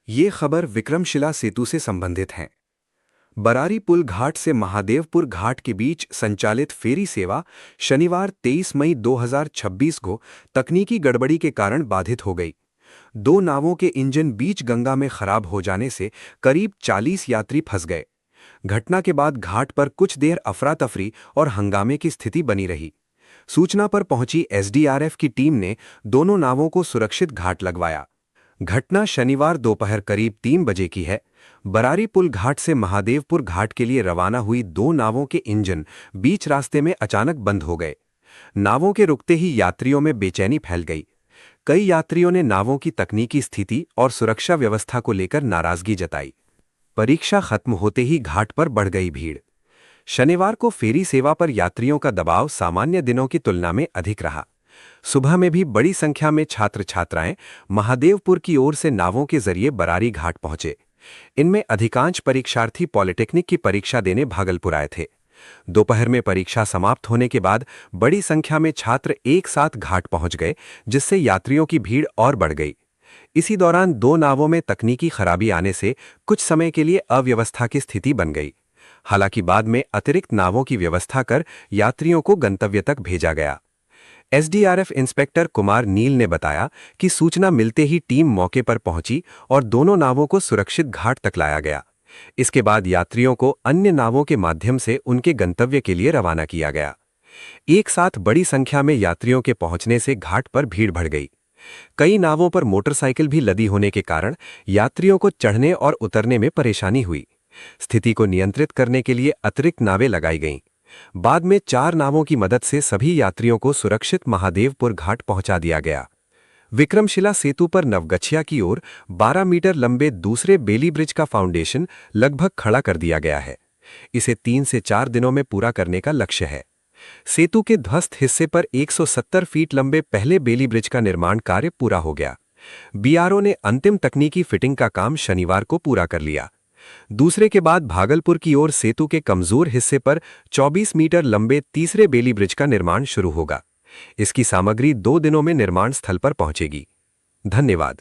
ये खबर विक्रमशिला सेतु से संबंधित है। बरारी पुल घाट से महादेवपुर घाट के बीच संचालित फेरी सेवा शनिवार 23 मई 2026 को तकनीकी गड़बड़ी के कारण बाधित हो गई। दो नावों के इंजन बीच गंगा में खराब हो जाने से करीब 40 यात्री फंस गए। घटना के बाद घाट पर कुछ देर अफरा तफरी और हंगामे की स्थिति बनी रही। सूचना पर पहुंची एसडीआरएफ की टीम ने दोनों नावों को सुरक्षित घाट लगवाया। घटना शनिवार दोपहर करीब 3 बजे की है। बरारी पुल घाट से महादेवपुर घाट के लिए रवाना हुई दो नावों के इंजन बीच रास्ते में अचानक बंद हो गए। नावों के रुकते ही यात्रियों में बेचैनी फैल गई। कई यात्रियों ने नावों की तकनीकी स्थिति और सुरक्षा व्यवस्था को लेकर नाराजगी जताई। परीक्षा खत्म होते ही घाट पर बढ़ गई भीड़। शनिवार को फेरी सेवा पर यात्रियों का दबाव सामान्य दिनों की तुलना में अधिक रहा। सुबह में भी बड़ी संख्या में छात्र छात्राएं महादेवपुर की ओर से नावों के जरिए बरारी घाट पहुंचे। इनमें अधिकांश परीक्षार्थी पॉलिटेक्निक की परीक्षा देने भागलपुर आए थे। दोपहर में परीक्षा समाप्त होने के बाद बड़ी संख्या में छात्र एक साथ घाट पहुंच गए, जिससे यात्रियों की भीड़ और बढ़ गई। इसी दौरान दो नावों में तकनीकी खराबी आने से कुछ समय के लिए अव्यवस्था की स्थिति बन गई। हालांकि बाद में अतिरिक्त नावों की व्यवस्था कर यात्रियों को गंतव्य तक भेजा गया। एसडीआरएफ इंस्पेक्टर कुमार नील ने बताया कि सूचना मिलते ही टीम मौके पर पहुंची और दोनों नावों को सुरक्षित घाट तक लाया गया। इसके बाद यात्रियों को अन्य नावों के माध्यम से उनके गंतव्य के लिए रवाना किया गया। एक साथ बड़ी संख्या में यात्रियों के पहुंचने से घाट पर भीड़ बढ़ गई। कई नावों पर मोटरसाइकिल भी लदी होने के कारण यात्रियों को चढ़ने और उतरने में परेशानी हुई। स्थिति को नियंत्रित करने के लिए अतिरिक्त नावें लगाई गईं। बाद में 4 नावों की मदद से सभी यात्रियों को सुरक्षित महादेवपुर घाट पहुंचा दिया गया। विक्रमशिला सेतु पर नवगछिया की ओर 12 मीटर लंबे दूसरे बेली ब्रिज का फाउंडेशन लगभग खड़ा कर दिया गया है। इसे 3 से 4 दिनों में पूरा करने का लक्ष्य है। सेतु के ध्वस्त हिस्से पर 170 फीट लंबे पहले बेली ब्रिज का निर्माण कार्य पूरा हो गया। बीआरओ ने अंतिम तकनीकी फिटिंग का काम शनिवार को पूरा कर लिया। दूसरे के बाद भागलपुर की ओर सेतु के कमजोर हिस्से पर 24 मीटर लंबे तीसरे बेली ब्रिज का निर्माण शुरू होगा। इसकी सामग्री 2 दिनों में निर्माण स्थल पर पहुंचेगी। धन्यवाद।